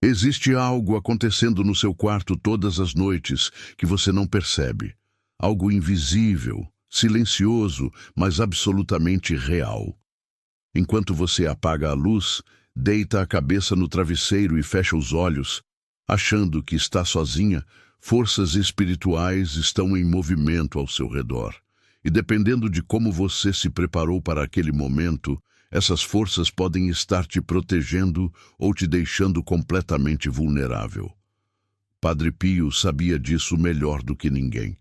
Existe algo acontecendo no seu quarto todas as noites que você não percebe. Algo invisível, silencioso, mas absolutamente real. Enquanto você apaga a luz, deita a cabeça no travesseiro e fecha os olhos, achando que está sozinha, forças espirituais estão em movimento ao seu redor. E dependendo de como você se preparou para aquele momento, essas forças podem estar te protegendo ou te deixando completamente vulnerável. Padre Pio sabia disso melhor do que ninguém.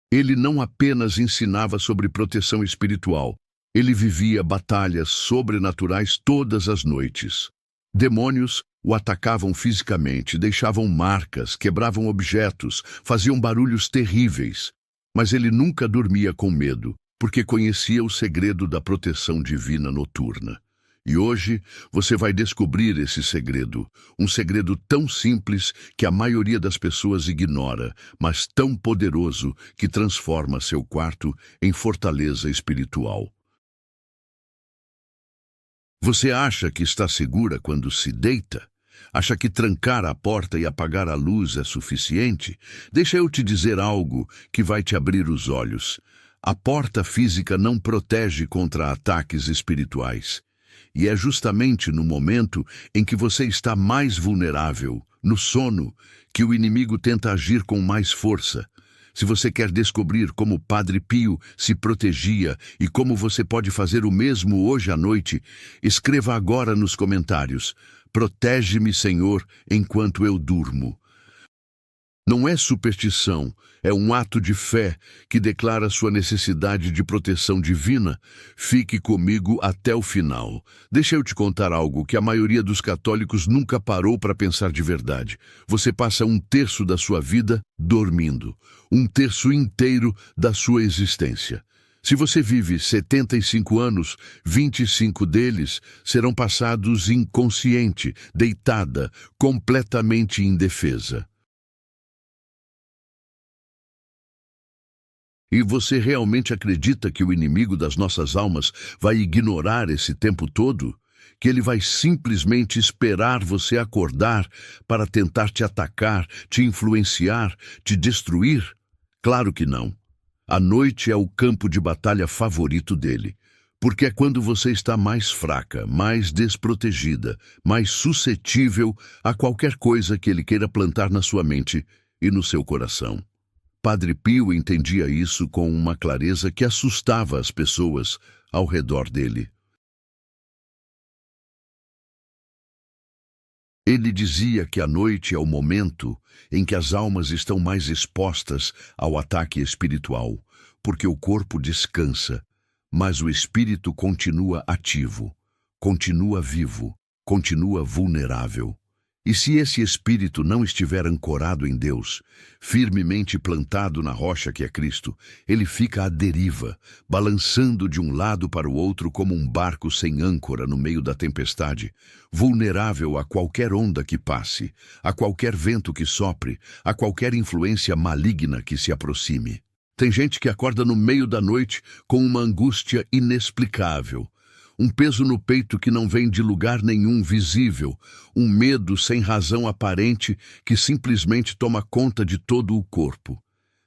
Ele não apenas ensinava sobre proteção espiritual, ele vivia batalhas sobrenaturais todas as noites. Demônios o atacavam fisicamente, deixavam marcas, quebravam objetos, faziam barulhos terríveis. Mas ele nunca dormia com medo, porque conhecia o segredo da proteção divina noturna. E hoje você vai descobrir esse segredo, um segredo tão simples que a maioria das pessoas ignora, mas tão poderoso que transforma seu quarto em fortaleza espiritual. Você acha que está segura quando se deita? Acha que trancar a porta e apagar a luz é suficiente? Deixa eu te dizer algo que vai te abrir os olhos. A porta física não protege contra ataques espirituais. E é justamente no momento em que você está mais vulnerável, no sono, que o inimigo tenta agir com mais força. Se você quer descobrir como Padre Pio se protegia e como você pode fazer o mesmo hoje à noite, escreva agora nos comentários: "Protege-me, Senhor, enquanto eu durmo." Não é superstição, é um ato de fé que declara sua necessidade de proteção divina. Fique comigo até o final. Deixa eu te contar algo que a maioria dos católicos nunca parou para pensar de verdade. Você passa 1/3 da sua vida dormindo, 1/3 inteiro da sua existência. Se você vive 75 anos, 25 deles serão passados inconsciente, deitada, completamente indefesa. E você realmente acredita que o inimigo das nossas almas vai ignorar esse tempo todo? Que ele vai simplesmente esperar você acordar para tentar te atacar, te influenciar, te destruir? Claro que não. A noite é o campo de batalha favorito dele, porque é quando você está mais fraca, mais desprotegida, mais suscetível a qualquer coisa que ele queira plantar na sua mente e no seu coração. Padre Pio entendia isso com uma clareza que assustava as pessoas ao redor dele. Ele dizia que a noite é o momento em que as almas estão mais expostas ao ataque espiritual, porque o corpo descansa, mas o espírito continua ativo, continua vivo, continua vulnerável. E se esse espírito não estiver ancorado em Deus, firmemente plantado na rocha que é Cristo, ele fica à deriva, balançando de um lado para o outro como um barco sem âncora no meio da tempestade, vulnerável a qualquer onda que passe, a qualquer vento que sopre, a qualquer influência maligna que se aproxime. Tem gente que acorda no meio da noite com uma angústia inexplicável, um peso no peito que não vem de lugar nenhum visível, um medo sem razão aparente que simplesmente toma conta de todo o corpo.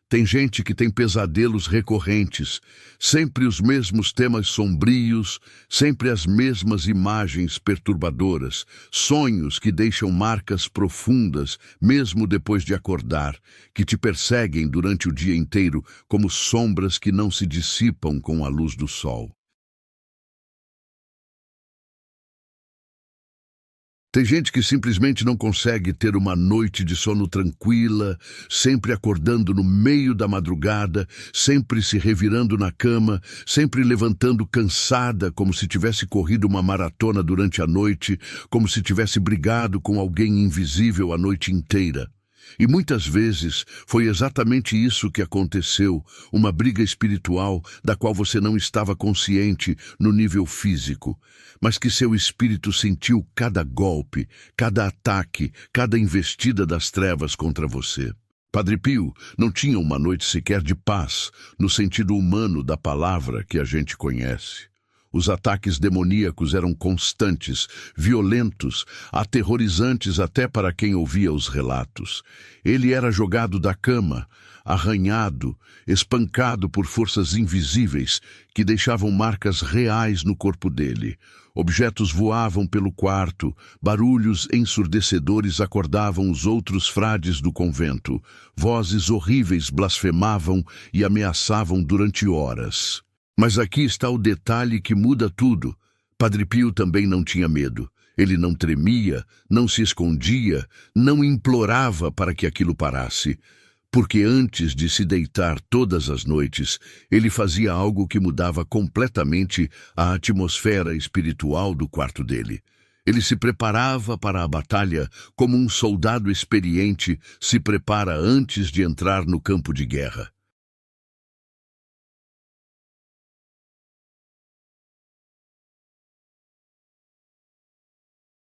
Tem gente que tem pesadelos recorrentes, sempre os mesmos temas sombrios, sempre as mesmas imagens perturbadoras, sonhos que deixam marcas profundas, mesmo depois de acordar, que te perseguem durante o dia inteiro como sombras que não se dissipam com a luz do sol. Tem gente que simplesmente não consegue ter uma noite de sono tranquila, sempre acordando no meio da madrugada, sempre se revirando na cama, sempre levantando cansada, como se tivesse corrido uma maratona durante a noite, como se tivesse brigado com alguém invisível a noite inteira. E muitas vezes foi exatamente isso que aconteceu, uma briga espiritual da qual você não estava consciente no nível físico, mas que seu espírito sentiu cada golpe, cada ataque, cada investida das trevas contra você. Padre Pio não tinha uma noite sequer de paz, no sentido humano da palavra que a gente conhece. Os ataques demoníacos eram constantes, violentos, aterrorizantes até para quem ouvia os relatos. Ele era jogado da cama, arranhado, espancado por forças invisíveis que deixavam marcas reais no corpo dele. Objetos voavam pelo quarto, barulhos ensurdecedores acordavam os outros frades do convento. Vozes horríveis blasfemavam e ameaçavam durante horas. Mas aqui está o detalhe que muda tudo. Padre Pio também não tinha medo. Ele não tremia, não se escondia, não implorava para que aquilo parasse. Porque antes de se deitar todas as noites, ele fazia algo que mudava completamente a atmosfera espiritual do quarto dele. Ele se preparava para a batalha como um soldado experiente se prepara antes de entrar no campo de guerra.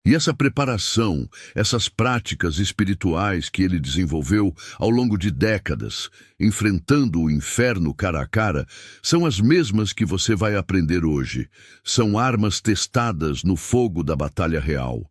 E essa preparação, essas práticas espirituais que ele desenvolveu ao longo de décadas, enfrentando o inferno cara a cara, são as mesmas que você vai aprender hoje. São armas testadas no fogo da batalha real.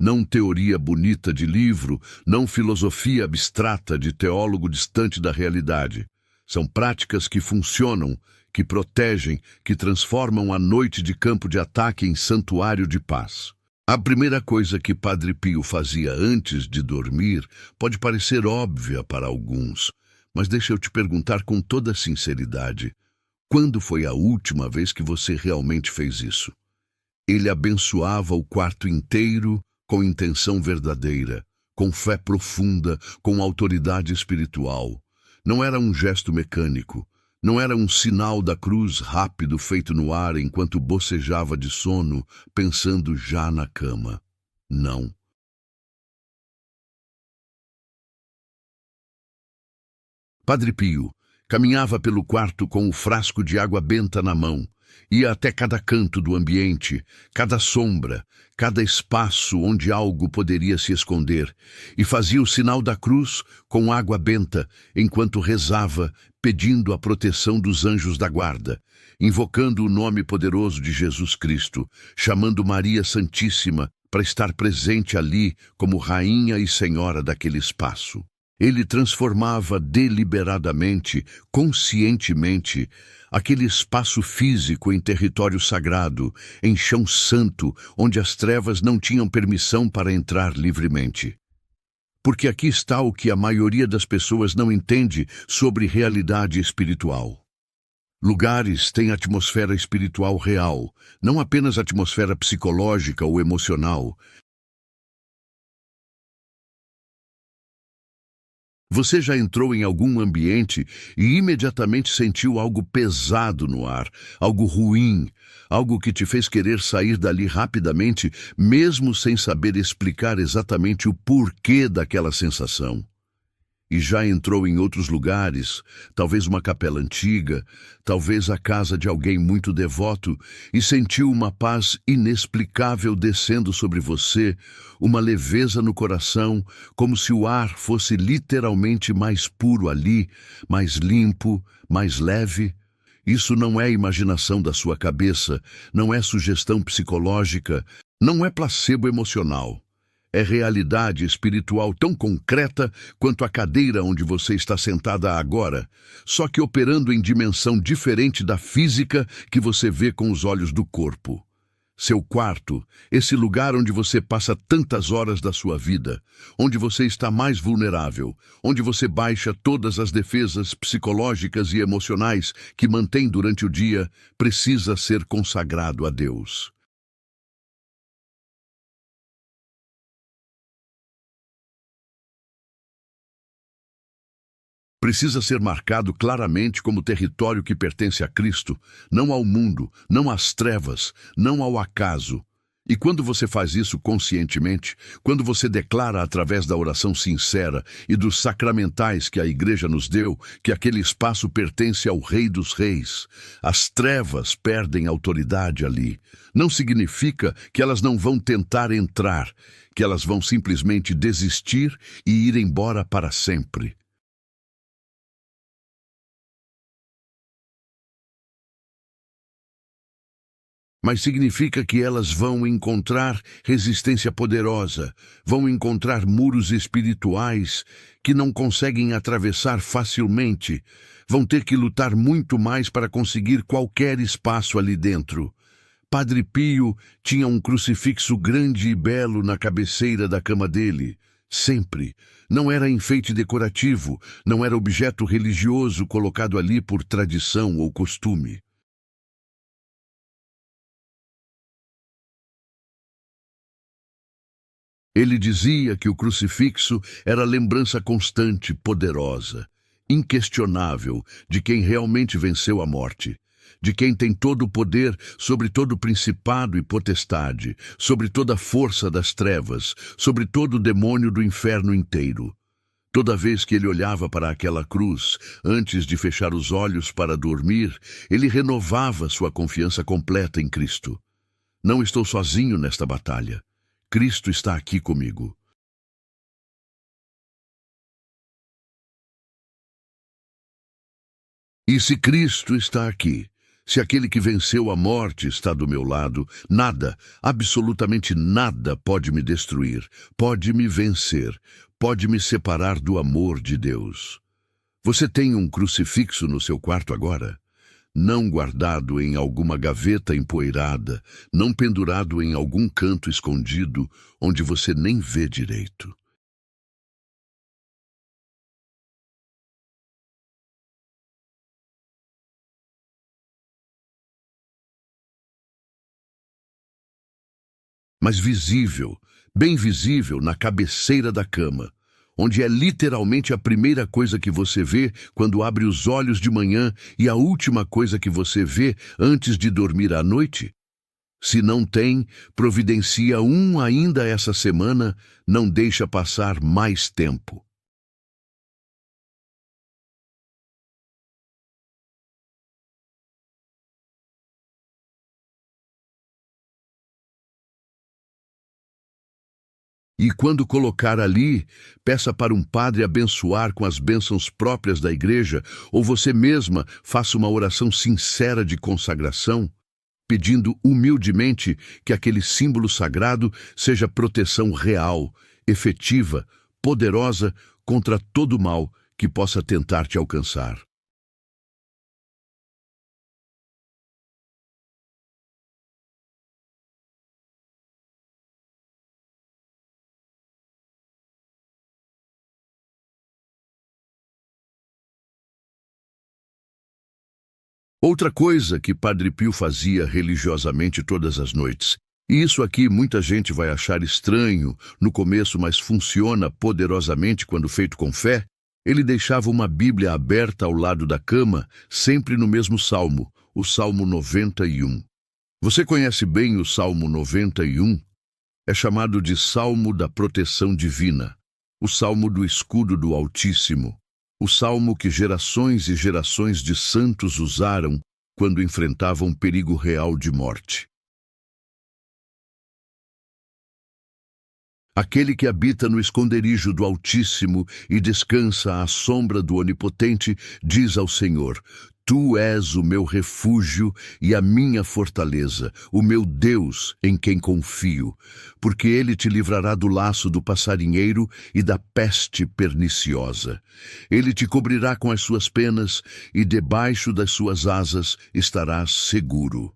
Não teoria bonita de livro, não filosofia abstrata de teólogo distante da realidade. São práticas que funcionam, que protegem, que transformam a noite de campo de ataque em santuário de paz. A primeira coisa que Padre Pio fazia antes de dormir pode parecer óbvia para alguns, mas deixa eu te perguntar com toda sinceridade, quando foi a última vez que você realmente fez isso? Ele abençoava o quarto inteiro com intenção verdadeira, com fé profunda, com autoridade espiritual. Não era um gesto mecânico, não era um sinal da cruz rápido feito no ar enquanto bocejava de sono, pensando já na cama. Não. Padre Pio caminhava pelo quarto com o frasco de água benta na mão. Ia até cada canto do ambiente, cada sombra, cada espaço onde algo poderia se esconder, e fazia o sinal da cruz com água benta, enquanto rezava, pedindo a proteção dos anjos da guarda, invocando o nome poderoso de Jesus Cristo, chamando Maria Santíssima para estar presente ali como rainha e senhora daquele espaço. Ele transformava deliberadamente, conscientemente, aquele espaço físico em território sagrado, em chão santo, onde as trevas não tinham permissão para entrar livremente. Porque aqui está o que a maioria das pessoas não entende sobre realidade espiritual. Lugares têm atmosfera espiritual real, não apenas atmosfera psicológica ou emocional. Você já entrou em algum ambiente e imediatamente sentiu algo pesado no ar, algo ruim, algo que te fez querer sair dali rapidamente, mesmo sem saber explicar exatamente o porquê daquela sensação? E já entrou em outros lugares, talvez uma capela antiga, talvez a casa de alguém muito devoto, e sentiu uma paz inexplicável descendo sobre você, uma leveza no coração, como se o ar fosse literalmente mais puro ali, mais limpo, mais leve. Isso não é imaginação da sua cabeça, não é sugestão psicológica, não é placebo emocional. É realidade espiritual tão concreta quanto a cadeira onde você está sentada agora, só que operando em dimensão diferente da física que você vê com os olhos do corpo. Seu quarto, esse lugar onde você passa tantas horas da sua vida, onde você está mais vulnerável, onde você baixa todas as defesas psicológicas e emocionais que mantém durante o dia, precisa ser consagrado a Deus. Precisa ser marcado claramente como território que pertence a Cristo, não ao mundo, não às trevas, não ao acaso. E quando você faz isso conscientemente, quando você declara através da oração sincera e dos sacramentais que a Igreja nos deu, que aquele espaço pertence ao Rei dos Reis, as trevas perdem autoridade ali. Não significa que elas não vão tentar entrar, que elas vão simplesmente desistir e ir embora para sempre. mas significa que elas vão encontrar resistência poderosa, vão encontrar muros espirituais que não conseguem atravessar facilmente, vão ter que lutar muito mais para conseguir qualquer espaço ali dentro. Padre Pio tinha um crucifixo grande e belo na cabeceira da cama dele. Sempre. Não era enfeite decorativo, não era objeto religioso colocado ali por tradição ou costume. Ele dizia que o crucifixo era lembrança constante, poderosa, inquestionável de quem realmente venceu a morte, de quem tem todo o poder sobre todo o principado e potestade, sobre toda a força das trevas, sobre todo o demônio do inferno inteiro. Toda vez que ele olhava para aquela cruz, antes de fechar os olhos para dormir, ele renovava sua confiança completa em Cristo. Não estou sozinho nesta batalha. Cristo está aqui comigo. E se Cristo está aqui, se aquele que venceu a morte está do meu lado, nada, absolutamente nada pode me destruir, pode me vencer, pode me separar do amor de Deus. Você tem um crucifixo no seu quarto agora? Não guardado em alguma gaveta empoeirada, não pendurado em algum canto escondido, onde você nem vê direito. Mas visível, bem visível na cabeceira da cama, onde é literalmente a primeira coisa que você vê quando abre os olhos de manhã e a última coisa que você vê antes de dormir à noite? Se não tem, providencia um ainda essa semana, não deixa passar mais tempo. E quando colocar ali, peça para um padre abençoar com as bênçãos próprias da igreja, ou você mesma faça uma oração sincera de consagração, pedindo humildemente que aquele símbolo sagrado seja proteção real, efetiva, poderosa contra todo mal que possa tentar te alcançar. Outra coisa que Padre Pio fazia religiosamente todas as noites, e isso aqui muita gente vai achar estranho no começo, mas funciona poderosamente quando feito com fé, ele deixava uma Bíblia aberta ao lado da cama, sempre no mesmo salmo, o Salmo 91. Você conhece bem o Salmo 91? É chamado de Salmo da Proteção Divina, o Salmo do Escudo do Altíssimo, o salmo que gerações e gerações de santos usaram quando enfrentavam perigo real de morte. Aquele que habita no esconderijo do Altíssimo e descansa à sombra do Onipotente, diz ao Senhor: Tu és o meu refúgio e a minha fortaleza, o meu Deus em quem confio, porque ele te livrará do laço do passarinheiro e da peste perniciosa. Ele te cobrirá com as suas penas e debaixo das suas asas estarás seguro.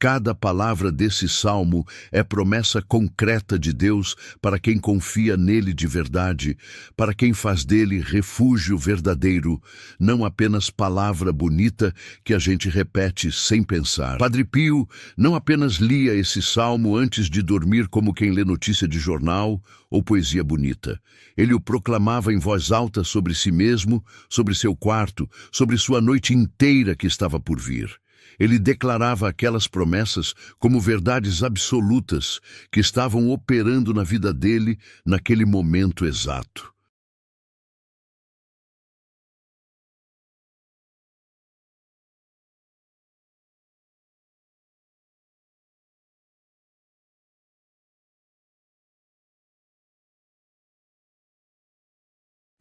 Cada palavra desse salmo é promessa concreta de Deus para quem confia nele de verdade, para quem faz dele refúgio verdadeiro, não apenas palavra bonita que a gente repete sem pensar. Padre Pio não apenas lia esse salmo antes de dormir como quem lê notícia de jornal ou poesia bonita. Ele o proclamava em voz alta sobre si mesmo, sobre seu quarto, sobre sua noite inteira que estava por vir. Ele declarava aquelas promessas como verdades absolutas que estavam operando na vida dele naquele momento exato.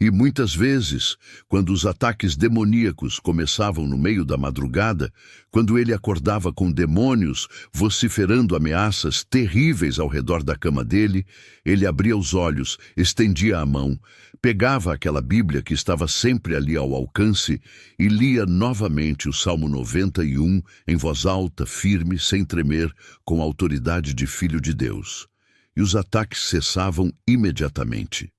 E muitas vezes, quando os ataques demoníacos começavam no meio da madrugada, quando ele acordava com demônios vociferando ameaças terríveis ao redor da cama dele, ele abria os olhos, estendia a mão, pegava aquela Bíblia que estava sempre ali ao alcance e lia novamente o Salmo 91 em voz alta, firme, sem tremer, com a autoridade de filho de Deus. E os ataques cessavam imediatamente.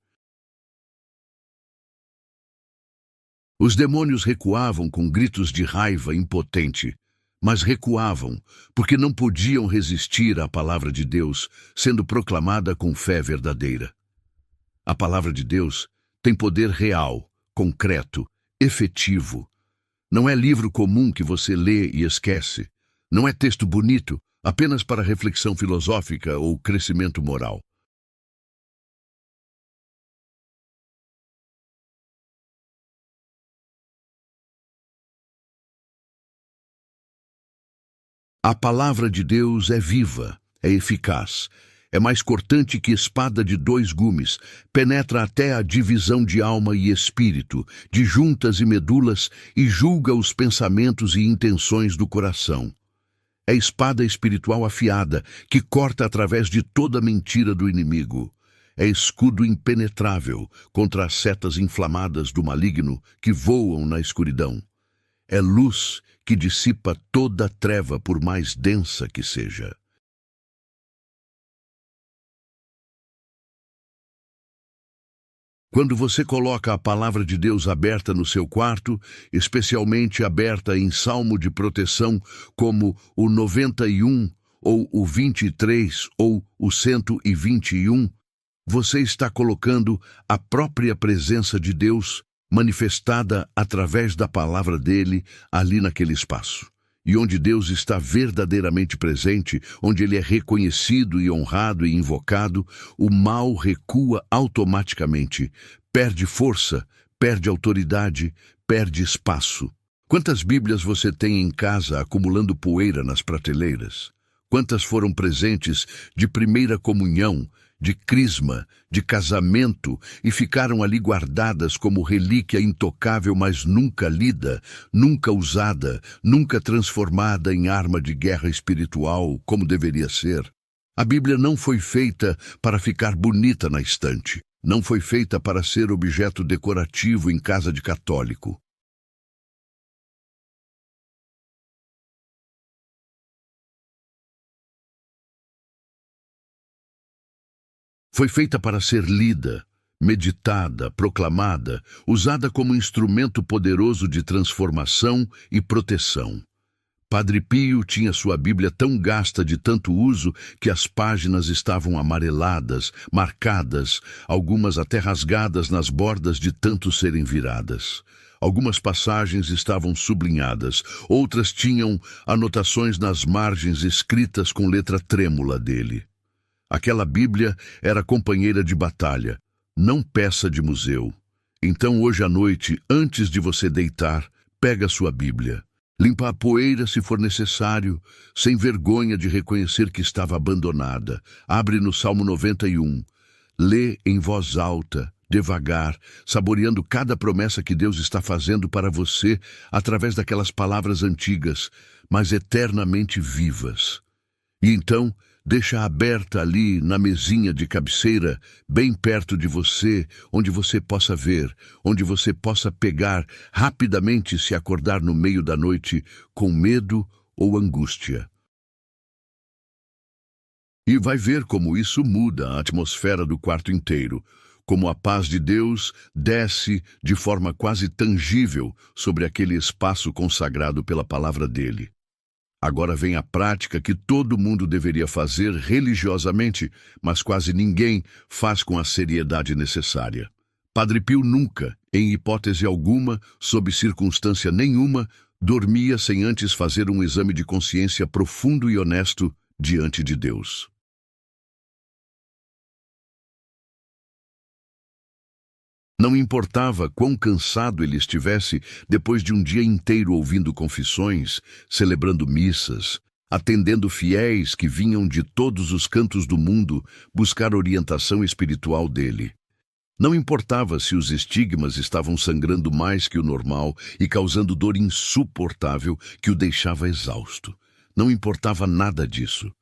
Os demônios recuavam com gritos de raiva impotente, mas recuavam porque não podiam resistir à palavra de Deus sendo proclamada com fé verdadeira. A palavra de Deus tem poder real, concreto, efetivo. Não é livro comum que você lê e esquece. Não é texto bonito, apenas para reflexão filosófica ou crescimento moral. A palavra de Deus é viva, é eficaz, é mais cortante que espada de dois gumes, penetra até a divisão de alma e espírito, de juntas e medulas, e julga os pensamentos e intenções do coração. É espada espiritual afiada, que corta através de toda mentira do inimigo. É escudo impenetrável contra as setas inflamadas do maligno que voam na escuridão. É luz que dissipa toda a treva, por mais densa que seja. Quando você coloca a palavra de Deus aberta no seu quarto, especialmente aberta em salmo de proteção, como o 91, ou o 23, ou o 121, você está colocando a própria presença de Deus manifestada através da palavra dele ali naquele espaço. E onde Deus está verdadeiramente presente, onde ele é reconhecido e honrado e invocado, o mal recua automaticamente, perde força, perde autoridade, perde espaço. Quantas Bíblias você tem em casa acumulando poeira nas prateleiras? Quantas foram presentes de primeira comunhão, de crisma, de casamento, e ficaram ali guardadas como relíquia intocável, mas nunca lida, nunca usada, nunca transformada em arma de guerra espiritual, como deveria ser? A Bíblia não foi feita para ficar bonita na estante, não foi feita para ser objeto decorativo em casa de católico. Foi feita para ser lida, meditada, proclamada, usada como instrumento poderoso de transformação e proteção. Padre Pio tinha sua Bíblia tão gasta de tanto uso que as páginas estavam amareladas, marcadas, algumas até rasgadas nas bordas de tanto serem viradas. Algumas passagens estavam sublinhadas, outras tinham anotações nas margens escritas com letra trêmula dele. Aquela Bíblia era companheira de batalha, não peça de museu. Então, hoje à noite, antes de você deitar, pega a sua Bíblia. Limpa a poeira se for necessário, sem vergonha de reconhecer que estava abandonada. Abre no Salmo 91. Lê em voz alta, devagar, saboreando cada promessa que Deus está fazendo para você através daquelas palavras antigas, mas eternamente vivas. E então, deixa aberta ali na mesinha de cabeceira, bem perto de você, onde você possa ver, onde você possa pegar rapidamente se acordar no meio da noite com medo ou angústia. E vai ver como isso muda a atmosfera do quarto inteiro, como a paz de Deus desce de forma quase tangível sobre aquele espaço consagrado pela palavra dele. Agora vem a prática que todo mundo deveria fazer religiosamente, mas quase ninguém faz com a seriedade necessária. Padre Pio nunca, em hipótese alguma, sob circunstância nenhuma, dormia sem antes fazer um exame de consciência profundo e honesto diante de Deus. Não importava quão cansado ele estivesse depois de um dia inteiro ouvindo confissões, celebrando missas, atendendo fiéis que vinham de todos os cantos do mundo buscar orientação espiritual dele. Não importava se os estigmas estavam sangrando mais que o normal e causando dor insuportável que o deixava exausto. Não importava nada disso.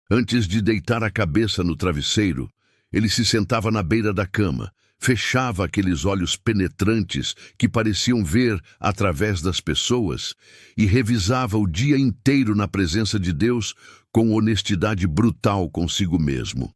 Antes de deitar a cabeça no travesseiro, ele se sentava na beira da cama, fechava aqueles olhos penetrantes que pareciam ver através das pessoas e revisava o dia inteiro na presença de Deus com honestidade brutal consigo mesmo.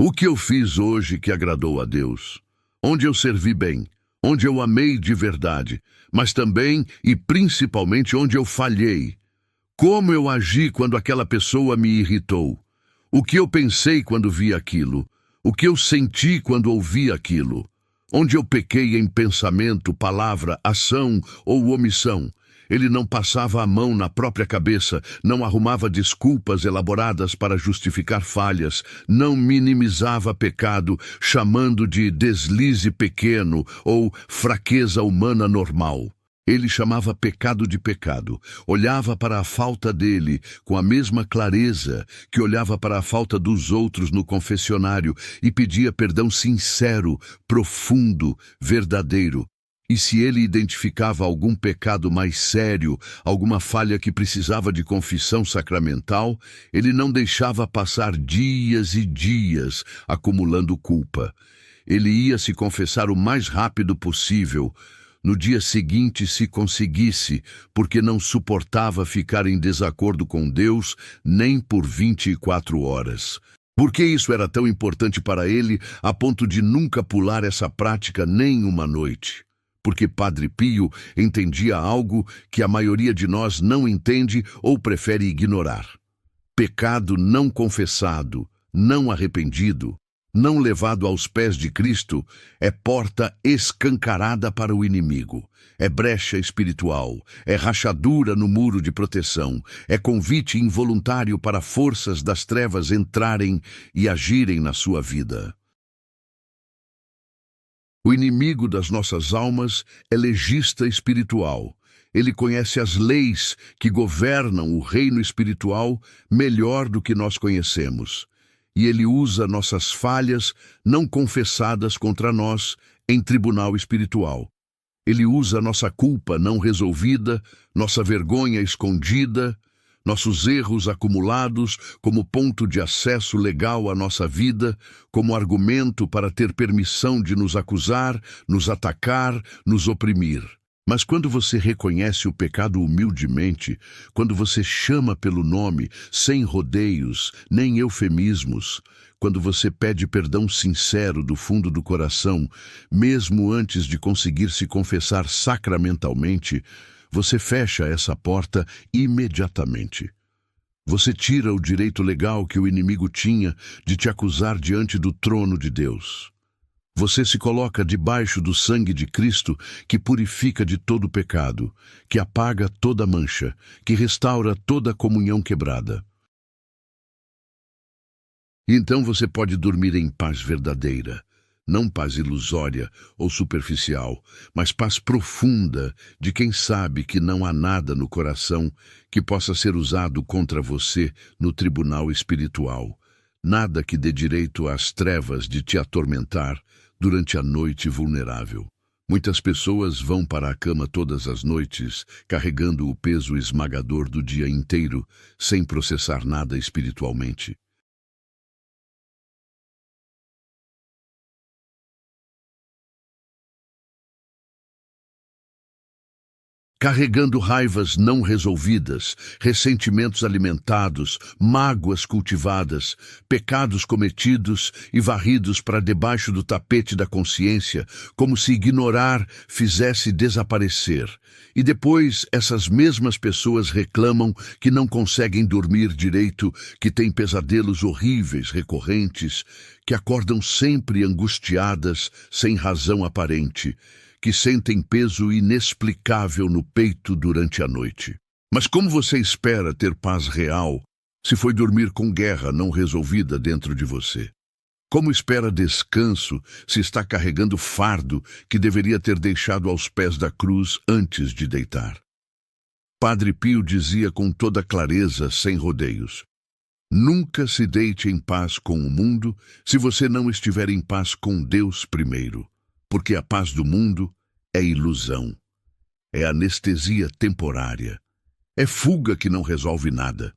O que eu fiz hoje que agradou a Deus? Onde eu servi bem? Onde eu amei de verdade? Mas também e principalmente onde eu falhei? Como eu agi quando aquela pessoa me irritou? O que eu pensei quando vi aquilo? O que eu senti quando ouvi aquilo? Onde eu pequei em pensamento, palavra, ação ou omissão? Ele não passava a mão na própria cabeça, não arrumava desculpas elaboradas para justificar falhas, não minimizava pecado, chamando de deslize pequeno ou fraqueza humana normal. Ele chamava pecado de pecado, olhava para a falta dele com a mesma clareza que olhava para a falta dos outros no confessionário e pedia perdão sincero, profundo, verdadeiro. E se ele identificava algum pecado mais sério, alguma falha que precisava de confissão sacramental, ele não deixava passar dias e dias acumulando culpa. Ele ia se confessar o mais rápido possível, no dia seguinte, se conseguisse, porque não suportava ficar em desacordo com Deus nem por 24 horas. Por que isso era tão importante para ele, a ponto de nunca pular essa prática nem uma noite? Porque Padre Pio entendia algo que a maioria de nós não entende ou prefere ignorar. Pecado não confessado, não arrependido, não levado aos pés de Cristo, é porta escancarada para o inimigo. É brecha espiritual, é rachadura no muro de proteção, é convite involuntário para forças das trevas entrarem e agirem na sua vida. O inimigo das nossas almas é legista espiritual. Ele conhece as leis que governam o reino espiritual melhor do que nós conhecemos. E ele usa nossas falhas não confessadas contra nós em tribunal espiritual. Ele usa nossa culpa não resolvida, nossa vergonha escondida, nossos erros acumulados como ponto de acesso legal à nossa vida, como argumento para ter permissão de nos acusar, nos atacar, nos oprimir. Mas quando você reconhece o pecado humildemente, quando você chama pelo nome, sem rodeios, nem eufemismos, quando você pede perdão sincero do fundo do coração, mesmo antes de conseguir se confessar sacramentalmente, você fecha essa porta imediatamente. Você tira o direito legal que o inimigo tinha de te acusar diante do trono de Deus. Você se coloca debaixo do sangue de Cristo, que purifica de todo pecado, que apaga toda mancha, que restaura toda comunhão quebrada. E então você pode dormir em paz verdadeira, não paz ilusória ou superficial, mas paz profunda de quem sabe que não há nada no coração que possa ser usado contra você no tribunal espiritual, nada que dê direito às trevas de te atormentar durante a noite vulnerável. Muitas pessoas vão para a cama todas as noites, carregando o peso esmagador do dia inteiro, sem processar nada espiritualmente. carregando raivas não resolvidas, ressentimentos alimentados, mágoas cultivadas, pecados cometidos e varridos para debaixo do tapete da consciência, como se ignorar fizesse desaparecer. E depois essas mesmas pessoas reclamam que não conseguem dormir direito, que têm pesadelos horríveis recorrentes, que acordam sempre angustiadas, sem razão aparente, que sentem peso inexplicável no peito durante a noite. Mas como você espera ter paz real se foi dormir com guerra não resolvida dentro de você? Como espera descanso se está carregando fardo que deveria ter deixado aos pés da cruz antes de deitar? Padre Pio dizia com toda clareza, sem rodeios: nunca se deite em paz com o mundo se você não estiver em paz com Deus primeiro. Porque a paz do mundo é ilusão, é anestesia temporária, é fuga que não resolve nada.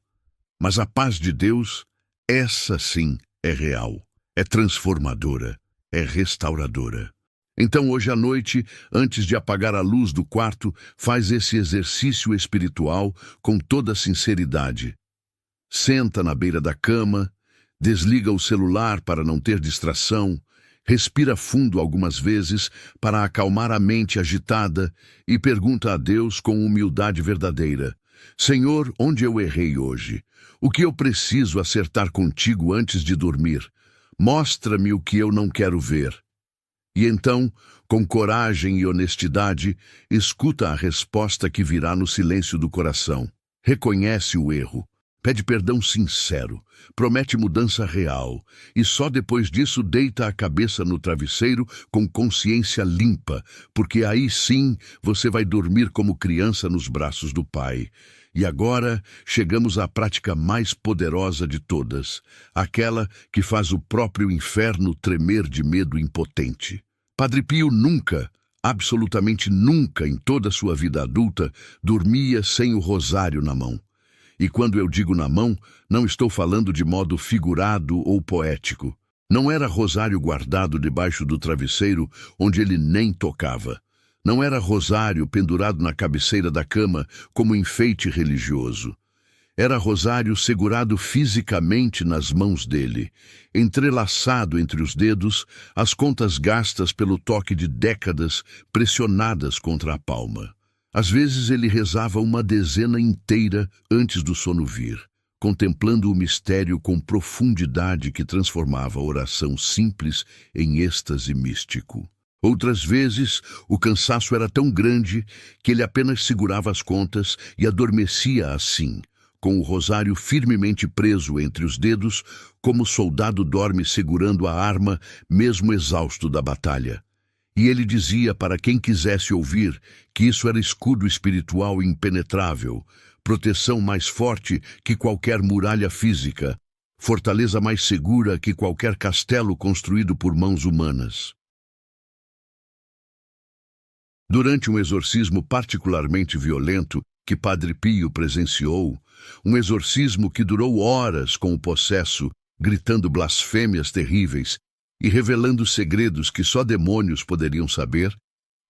Mas a paz de Deus, essa sim é real, é transformadora, é restauradora. Então hoje à noite, antes de apagar a luz do quarto, faz esse exercício espiritual com toda sinceridade. Senta na beira da cama, desliga o celular para não ter distração, respira fundo algumas vezes para acalmar a mente agitada e pergunta a Deus com humildade verdadeira: Senhor, onde eu errei hoje? O que eu preciso acertar contigo antes de dormir? Mostra-me o que eu não quero ver. E então, com coragem e honestidade, escuta a resposta que virá no silêncio do coração. Reconhece o erro. Pede perdão sincero, promete mudança real e só depois disso deita a cabeça no travesseiro com consciência limpa, porque aí sim você vai dormir como criança nos braços do Pai. E agora chegamos à prática mais poderosa de todas, aquela que faz o próprio inferno tremer de medo impotente. Padre Pio nunca, absolutamente nunca em toda a sua vida adulta, dormia sem o rosário na mão. E quando eu digo na mão, não estou falando de modo figurado ou poético. Não era rosário guardado debaixo do travesseiro, onde ele nem tocava. Não era rosário pendurado na cabeceira da cama como enfeite religioso. Era rosário segurado fisicamente nas mãos dele, entrelaçado entre os dedos, as contas gastas pelo toque de décadas pressionadas contra a palma. Às vezes ele rezava uma dezena inteira antes do sono vir, contemplando o mistério com profundidade que transformava a oração simples em êxtase místico. Outras vezes, o cansaço era tão grande que ele apenas segurava as contas e adormecia assim, com o rosário firmemente preso entre os dedos, como o soldado dorme segurando a arma, mesmo exausto da batalha. E ele dizia para quem quisesse ouvir que isso era escudo espiritual impenetrável, proteção mais forte que qualquer muralha física, fortaleza mais segura que qualquer castelo construído por mãos humanas. Durante um exorcismo particularmente violento que Padre Pio presenciou, um exorcismo que durou horas com o possesso, gritando blasfêmias terríveis e revelando segredos que só demônios poderiam saber,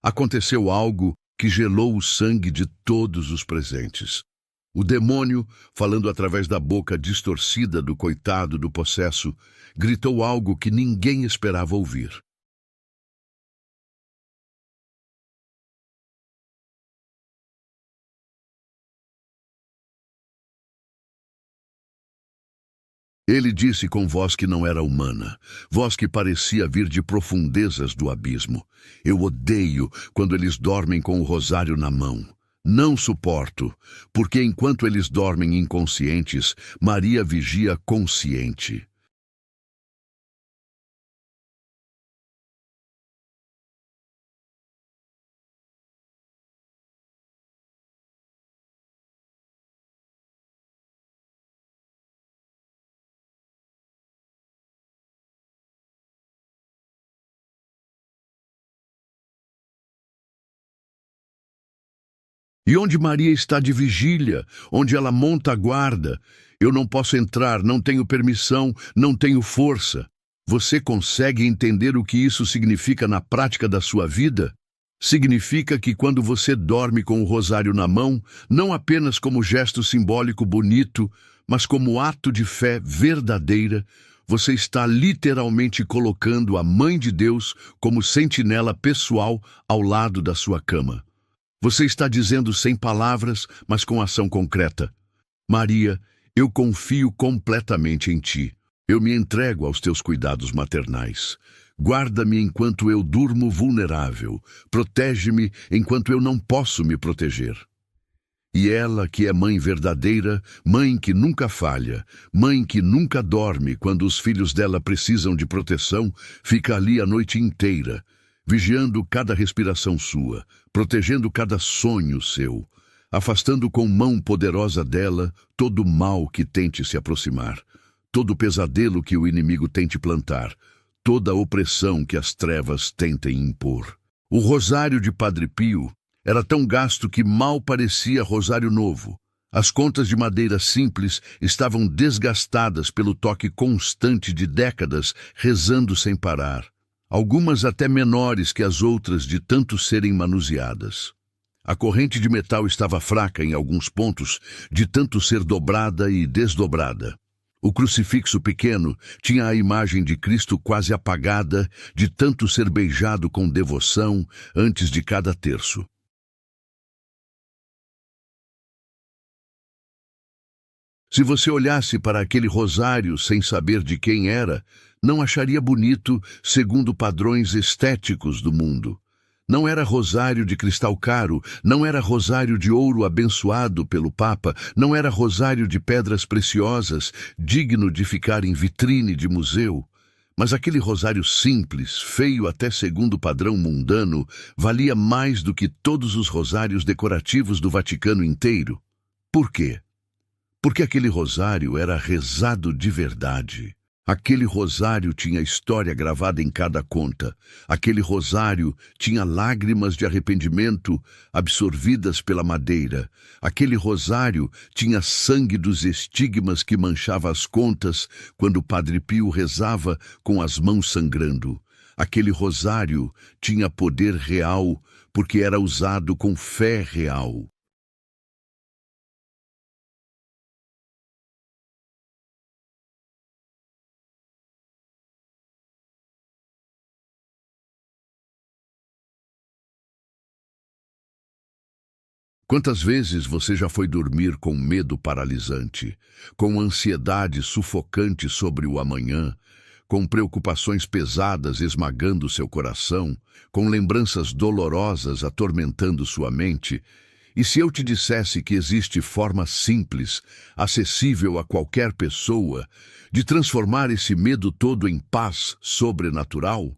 aconteceu algo que gelou o sangue de todos os presentes. O demônio, falando através da boca distorcida do coitado do possesso, gritou algo que ninguém esperava ouvir. Ele disse com voz que não era humana, voz que parecia vir de profundezas do abismo: eu odeio quando eles dormem com o rosário na mão. Não suporto, porque enquanto eles dormem inconscientes, Maria vigia consciente. E onde Maria está de vigília, onde ela monta a guarda, eu não posso entrar, não tenho permissão, não tenho força. Você consegue entender o que isso significa na prática da sua vida? Significa que quando você dorme com o rosário na mão, não apenas como gesto simbólico bonito, mas como ato de fé verdadeira, você está literalmente colocando a Mãe de Deus como sentinela pessoal ao lado da sua cama. Você está dizendo sem palavras, mas com ação concreta: Maria, eu confio completamente em ti. Eu me entrego aos teus cuidados maternais. Guarda-me enquanto eu durmo vulnerável. Protege-me enquanto eu não posso me proteger. E ela, que é mãe verdadeira, mãe que nunca falha, mãe que nunca dorme quando os filhos dela precisam de proteção, fica ali a noite inteira, vigiando cada respiração sua, protegendo cada sonho seu, afastando com mão poderosa dela todo o mal que tente se aproximar, todo pesadelo que o inimigo tente plantar, toda opressão que as trevas tentem impor. O rosário de Padre Pio era tão gasto que mal parecia rosário novo. As contas de madeira simples estavam desgastadas pelo toque constante de décadas rezando sem parar, algumas até menores que as outras de tanto serem manuseadas. A corrente de metal estava fraca em alguns pontos, de tanto ser dobrada e desdobrada. O crucifixo pequeno tinha a imagem de Cristo quase apagada, de tanto ser beijado com devoção antes de cada terço. Se você olhasse para aquele rosário sem saber de quem era, não acharia bonito segundo padrões estéticos do mundo. Não era rosário de cristal caro, não era rosário de ouro abençoado pelo Papa, não era rosário de pedras preciosas, digno de ficar em vitrine de museu. Mas aquele rosário simples, feio até segundo o padrão mundano, valia mais do que todos os rosários decorativos do Vaticano inteiro. Por quê? Porque aquele rosário era rezado de verdade. Aquele rosário tinha história gravada em cada conta. Aquele rosário tinha lágrimas de arrependimento absorvidas pela madeira. Aquele rosário tinha sangue dos estigmas que manchava as contas quando o Padre Pio rezava com as mãos sangrando. Aquele rosário tinha poder real porque era usado com fé real. Quantas vezes você já foi dormir com medo paralisante, com ansiedade sufocante sobre o amanhã, com preocupações pesadas esmagando seu coração, com lembranças dolorosas atormentando sua mente? E se eu te dissesse que existe forma simples, acessível a qualquer pessoa, de transformar esse medo todo em paz sobrenatural?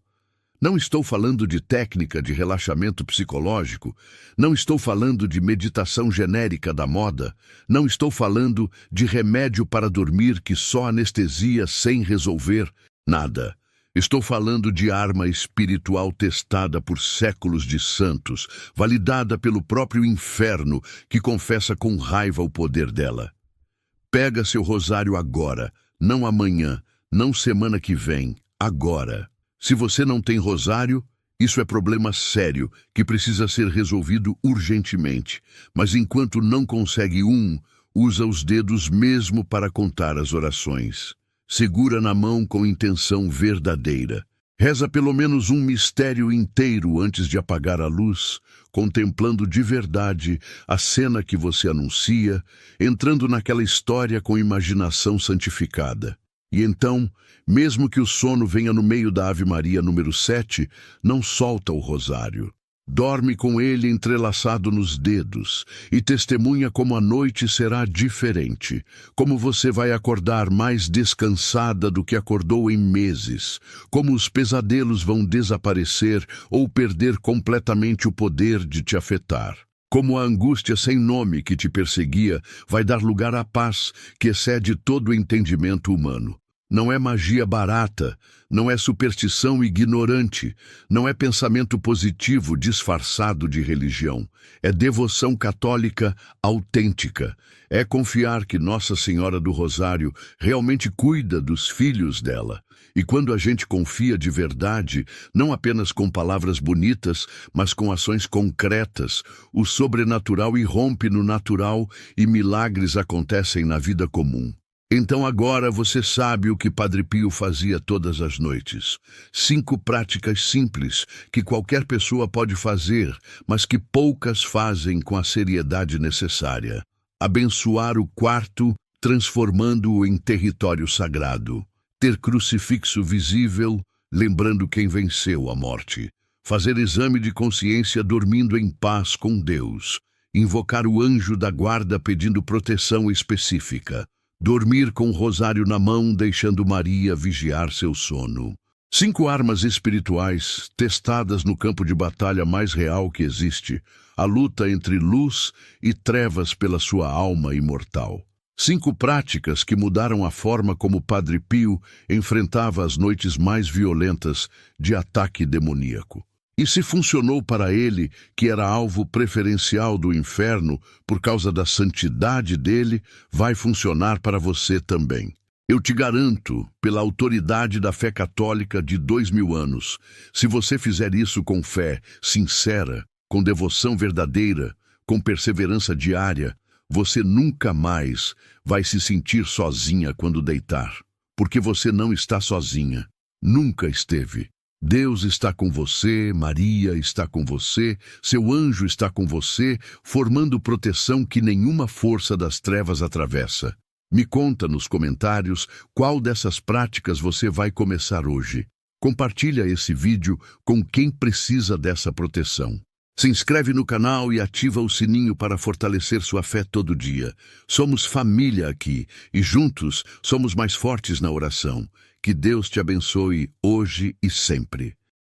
Não estou falando de técnica de relaxamento psicológico, não estou falando de meditação genérica da moda, não estou falando de remédio para dormir que só anestesia sem resolver nada. Estou falando de arma espiritual testada por séculos de santos, validada pelo próprio inferno que confessa com raiva o poder dela. Pega seu rosário agora, não amanhã, não semana que vem, agora. Se você não tem rosário, isso é problema sério que precisa ser resolvido urgentemente. Mas enquanto não consegue usa os dedos mesmo para contar as orações. Segura na mão com intenção verdadeira. Reza pelo menos um mistério inteiro antes de apagar a luz, contemplando de verdade a cena que você anuncia, entrando naquela história com imaginação santificada. E então, mesmo que o sono venha no meio da Ave Maria número 7, não solta o rosário. Dorme com ele entrelaçado nos dedos e testemunha como a noite será diferente, como você vai acordar mais descansada do que acordou em meses, como os pesadelos vão desaparecer ou perder completamente o poder de te afetar. Como a angústia sem nome que te perseguia vai dar lugar à paz que excede todo o entendimento humano. Não é magia barata, não é superstição ignorante, não é pensamento positivo disfarçado de religião. É devoção católica autêntica. É confiar que Nossa Senhora do Rosário realmente cuida dos filhos dela. E quando a gente confia de verdade, não apenas com palavras bonitas, mas com ações concretas, o sobrenatural irrompe no natural e milagres acontecem na vida comum. Então agora você sabe o que Padre Pio fazia todas as noites. 5 práticas simples que qualquer pessoa pode fazer, mas que poucas fazem com a seriedade necessária. Abençoar o quarto, transformando-o em território sagrado. Ter crucifixo visível, lembrando quem venceu a morte. Fazer exame de consciência dormindo em paz com Deus. Invocar o anjo da guarda pedindo proteção específica. Dormir com o rosário na mão, deixando Maria vigiar seu sono. 5 armas espirituais testadas no campo de batalha mais real que existe. A luta entre luz e trevas pela sua alma imortal. 5 práticas que mudaram a forma como Padre Pio enfrentava as noites mais violentas de ataque demoníaco. E se funcionou para ele, que era alvo preferencial do inferno por causa da santidade dele, vai funcionar para você também. Eu te garanto, pela autoridade da fé católica de 2000 anos, se você fizer isso com fé sincera, com devoção verdadeira, com perseverança diária, você nunca mais vai se sentir sozinha quando deitar, porque você não está sozinha, nunca esteve. Deus está com você, Maria está com você, seu anjo está com você, formando proteção que nenhuma força das trevas atravessa. Me conta nos comentários qual dessas práticas você vai começar hoje. Compartilha esse vídeo com quem precisa dessa proteção. Se inscreve no canal e ativa o sininho para fortalecer sua fé todo dia. Somos família aqui e juntos somos mais fortes na oração. Que Deus te abençoe hoje e sempre.